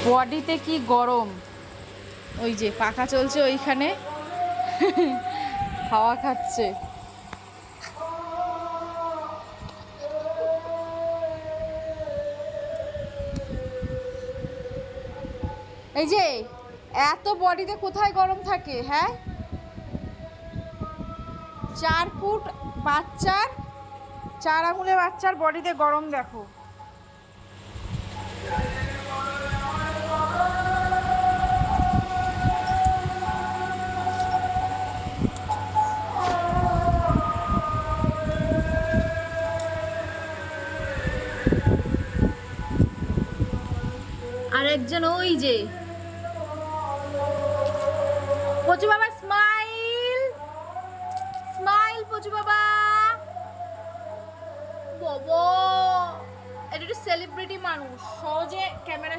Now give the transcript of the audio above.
বডিতে কি গরম, ওই যে পাখা চলছে ওইখানে হাওয়া খাচ্ছে। এই যে এত বডিতে কোথায় গরম থাকে? হ্যাঁ, 4 ফুট বাচ্চার, 4 আঙুলের বাচ্চার বডিতে গরম দেখো। আর একজন ওই যে পচু বাবা, স্মাইল স্মাইল পচু বাবা। বাবা, এটা একটা সেলিব্রিটি মানুষ, সহজে ক্যামেরা